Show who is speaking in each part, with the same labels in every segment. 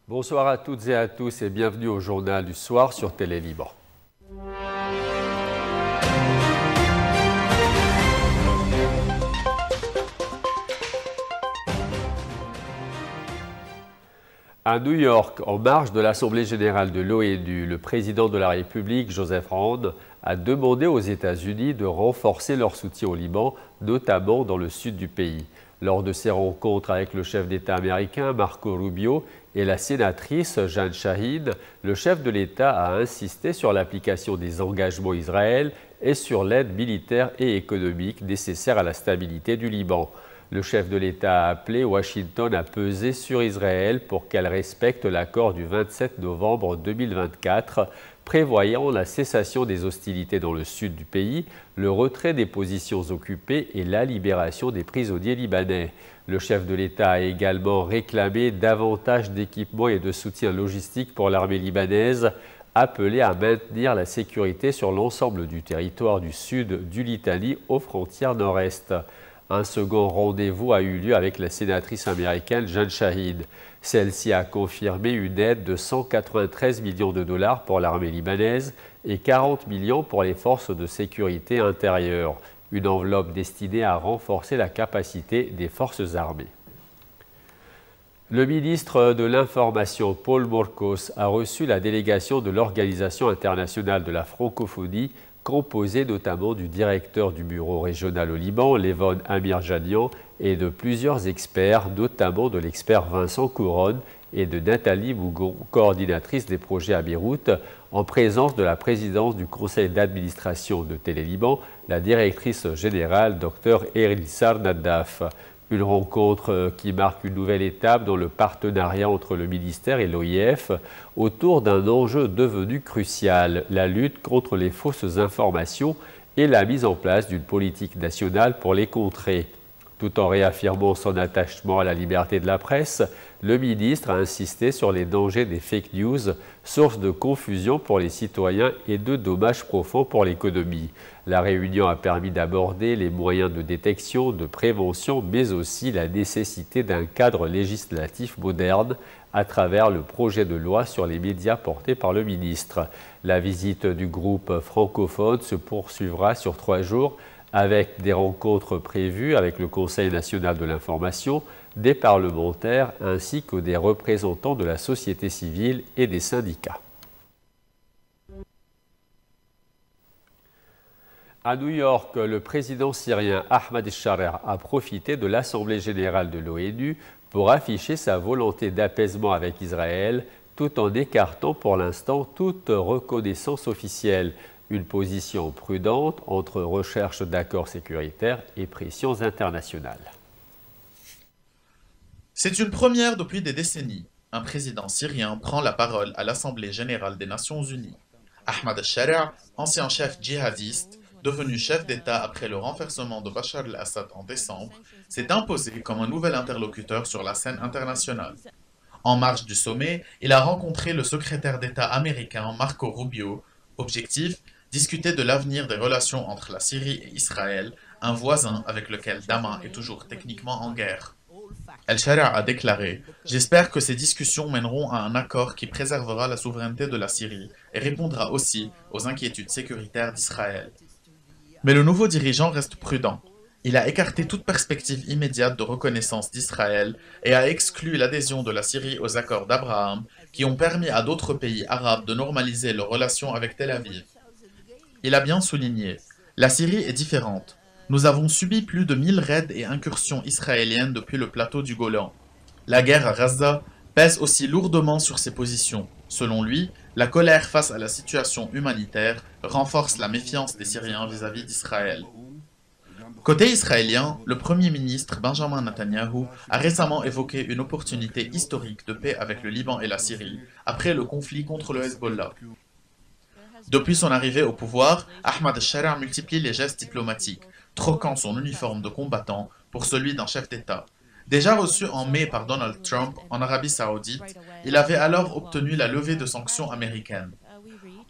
Speaker 1: Bonsoir à toutes et à tous et bienvenue au Journal du Soir sur Télé Liban. À New York, en marge de l'Assemblée générale de l'ONU, le président de la République, Joseph Aoun, a demandé aux États-Unis de renforcer leur soutien au Liban, notamment dans le sud du pays. Lors de ses rencontres avec le chef d'État américain, Marco Rubio, et la sénatrice Jeanne Shaheen, le chef de l'État a insisté sur l'application des engagements Israël et sur l'aide militaire et économique nécessaire à la stabilité du Liban. Le chef de l'État a appelé Washington à peser sur Israël pour qu'elle respecte l'accord du 27 novembre 2024, prévoyant la cessation des hostilités dans le sud du pays, le retrait des positions occupées et la libération des prisonniers libanais. Le chef de l'État a également réclamé davantage d'équipements et de soutien logistique pour l'armée libanaise, appelée à maintenir la sécurité sur l'ensemble du territoire du sud du Litanie aux frontières nord-est. Un second rendez-vous a eu lieu avec la sénatrice américaine Jeanne Shaheen. Celle-ci a confirmé une aide de 193 millions de dollars pour l'armée libanaise et 40 millions pour les forces de sécurité intérieure, une enveloppe destinée à renforcer la capacité des forces armées. Le ministre de l'Information, Paul Morcos, a reçu la délégation de l'Organisation internationale de la francophonie, composé notamment du directeur du bureau régional au Liban, Levon Amirjanian, et de plusieurs experts, notamment de l'expert Vincent Couronne et de Nathalie Mougon, coordinatrice des projets à Beyrouth, en présence de la présidence du conseil d'administration de Télé Liban, la directrice générale, Dr Erissar Nadaf. Une rencontre qui marque une nouvelle étape dans le partenariat entre le ministère et l'OIF autour d'un enjeu devenu crucial, la lutte contre les fausses informations et la mise en place d'une politique nationale pour les contrer. Tout en réaffirmant son attachement à la liberté de la presse, le ministre a insisté sur les dangers des fake news, source de confusion pour les citoyens et de dommages profonds pour l'économie. La réunion a permis d'aborder les moyens de détection, de prévention, mais aussi la nécessité d'un cadre législatif moderne à travers le projet de loi sur les médias porté par le ministre. La visite du groupe francophone se poursuivra sur 3 jours avec des rencontres prévues avec le Conseil national de l'information, des parlementaires ainsi que des représentants de la société civile et des syndicats. À New York, le président syrien Ahmad al-Sharaa a profité de l'Assemblée générale de l'ONU pour afficher sa volonté d'apaisement avec Israël, tout en écartant pour l'instant toute reconnaissance officielle. Une position prudente entre recherche d'accords sécuritaires et pressions internationales.
Speaker 2: C'est une première depuis des décennies. Un président syrien prend la parole à l'Assemblée générale des Nations unies. Ahmad al-Sharaa, ancien chef djihadiste, devenu chef d'État après le renversement de Bachar el-Assad en décembre, s'est imposé comme un nouvel interlocuteur sur la scène internationale. En marge du sommet, il a rencontré le secrétaire d'État américain Marco Rubio. Objectif, discuter de l'avenir des relations entre la Syrie et Israël, un voisin avec lequel Damas est toujours techniquement en guerre. El-Sharaa a déclaré « J'espère que ces discussions mèneront à un accord qui préservera la souveraineté de la Syrie et répondra aussi aux inquiétudes sécuritaires d'Israël. » Mais le nouveau dirigeant reste prudent. Il a écarté toute perspective immédiate de reconnaissance d'Israël et a exclu l'adhésion de la Syrie aux accords d'Abraham qui ont permis à d'autres pays arabes de normaliser leurs relations avec Tel Aviv. Il a bien souligné, la Syrie est différente. Nous avons subi plus de 1000 raids et incursions israéliennes depuis le plateau du Golan. La guerre à Gaza pèse aussi lourdement sur ses positions. Selon lui, la colère face à la situation humanitaire renforce la méfiance des Syriens vis-à-vis d'Israël. Côté israélien, le Premier ministre Benjamin Netanyahou a récemment évoqué une opportunité historique de paix avec le Liban et la Syrie après le conflit contre le Hezbollah. Depuis son arrivée au pouvoir, Ahmad al-Sharaa multiplie les gestes diplomatiques, troquant son uniforme de combattant pour celui d'un chef d'État. Déjà reçu en mai par Donald Trump en Arabie Saoudite, il avait alors obtenu la levée de sanctions américaines.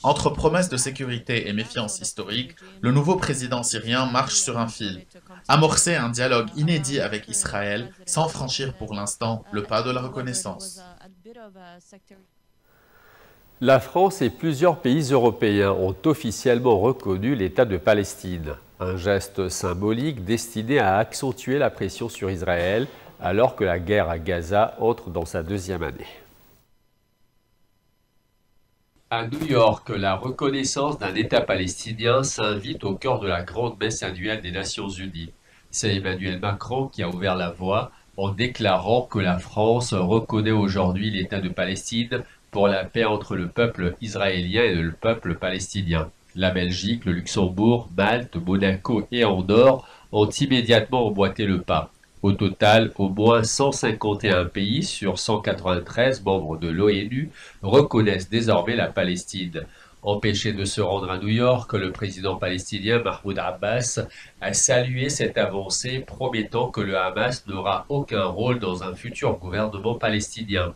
Speaker 2: Entre promesses de sécurité et méfiance historique, le nouveau président syrien marche sur un fil. Amorcer un dialogue inédit avec Israël sans franchir pour l'instant le pas de la reconnaissance.
Speaker 1: La France et plusieurs pays européens ont officiellement reconnu l'État de Palestine, un geste symbolique destiné à accentuer la pression sur Israël alors que la guerre à Gaza entre dans sa deuxième année. À New York, la reconnaissance d'un État palestinien s'invite au cœur de la grande messe annuelle des Nations Unies. C'est Emmanuel Macron qui a ouvert la voie en déclarant que la France reconnaît aujourd'hui l'État de Palestine pour la paix entre le peuple israélien et le peuple palestinien. La Belgique, le Luxembourg, Malte, Monaco et Andorre ont immédiatement emboîté le pas. Au total, au moins 151 pays sur 193 membres de l'ONU reconnaissent désormais la Palestine. Empêché de se rendre à New York, le président palestinien Mahmoud Abbas a salué cette avancée, promettant que le Hamas n'aura aucun rôle dans un futur gouvernement palestinien.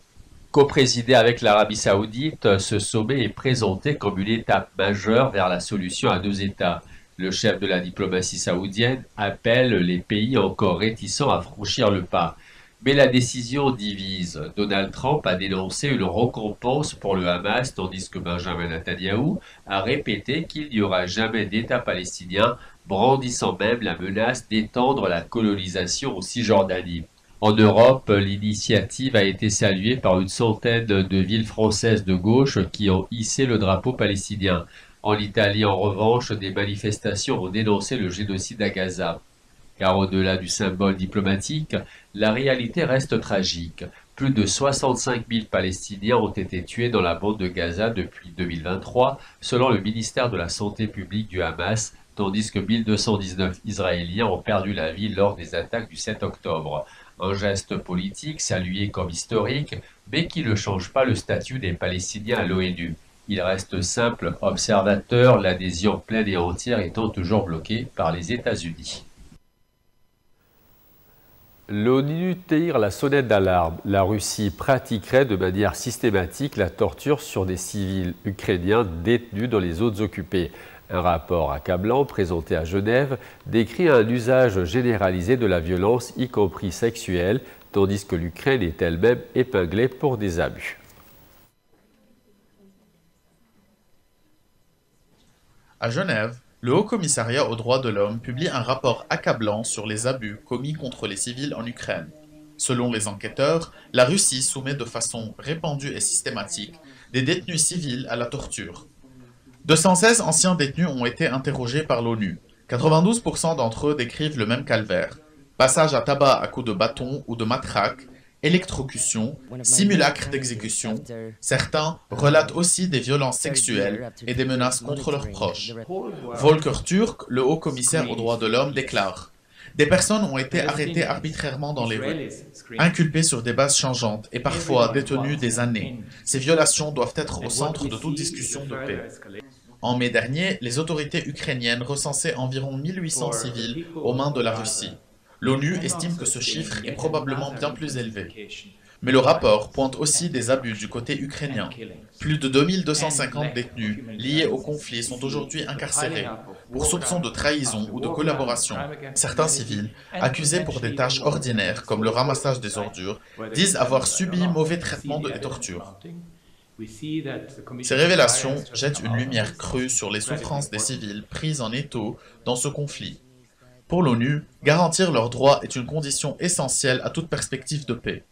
Speaker 1: Co-présidé avec l'Arabie saoudite, ce sommet est présenté comme une étape majeure vers la solution à deux États. Le chef de la diplomatie saoudienne appelle les pays encore réticents à franchir le pas. Mais la décision divise. Donald Trump a dénoncé une récompense pour le Hamas, tandis que Benjamin Netanyahou a répété qu'il n'y aura jamais d'État palestinien, brandissant même la menace d'étendre la colonisation en Cisjordanie. En Europe, l'initiative a été saluée par une centaine de villes françaises de gauche qui ont hissé le drapeau palestinien. En Italie, en revanche, des manifestations ont dénoncé le génocide à Gaza. Car au-delà du symbole diplomatique, la réalité reste tragique. Plus de 65 000 Palestiniens ont été tués dans la bande de Gaza depuis 2023, selon le ministère de la Santé publique du Hamas, tandis que 1219 Israéliens ont perdu la vie lors des attaques du 7 octobre. Un geste politique salué comme historique, mais qui ne change pas le statut des Palestiniens à l'ONU. Il reste simple observateur, l'adhésion pleine et entière étant toujours bloquée par les États-Unis. L'ONU tire la sonnette d'alarme. La Russie pratiquerait de manière systématique la torture sur des civils ukrainiens détenus dans les zones occupées. Un rapport accablant présenté à Genève décrit un usage généralisé de la violence, y compris sexuelle, tandis que l'Ukraine est elle-même épinglée pour des abus.
Speaker 2: À Genève, le Haut-Commissariat aux droits de l'homme publie un rapport accablant sur les abus commis contre les civils en Ukraine. Selon les enquêteurs, la Russie soumet de façon répandue et systématique des détenus civils à la torture. 216 anciens détenus ont été interrogés par l'ONU. 92% d'entre eux décrivent le même calvaire. Passage à tabac à coups de bâton ou de matraque, électrocution, simulacre d'exécution. Certains relatent aussi des violences sexuelles et des menaces contre leurs proches. Volker Turk, le haut-commissaire aux droits de l'homme, déclare « Des personnes ont été arrêtées arbitrairement dans les rues, inculpées sur des bases changeantes et parfois détenues des années. Ces violations doivent être au centre de toute discussion de paix. » En mai dernier, les autorités ukrainiennes recensaient environ 1800 civils aux mains de la Russie. L'ONU estime que ce chiffre est probablement bien plus élevé. Mais le rapport pointe aussi des abus du côté ukrainien. Plus de 2250 détenus liés au conflit sont aujourd'hui incarcérés pour soupçon de trahison ou de collaboration. Certains civils, accusés pour des tâches ordinaires comme le ramassage des ordures, disent avoir subi mauvais traitements et tortures. Ces révélations jettent une lumière crue sur les souffrances des civils pris en étau dans ce conflit. Pour l'ONU, garantir leurs droits est une condition essentielle à toute perspective de paix.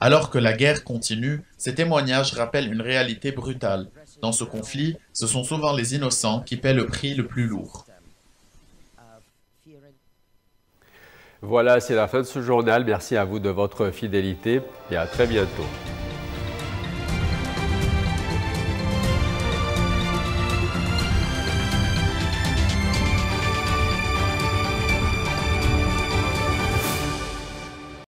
Speaker 2: Alors que la guerre continue, ces témoignages rappellent une réalité brutale. Dans ce conflit, ce sont souvent les innocents qui paient le prix le plus lourd.
Speaker 1: Voilà, c'est la fin de ce journal. Merci à vous de votre fidélité et à très bientôt.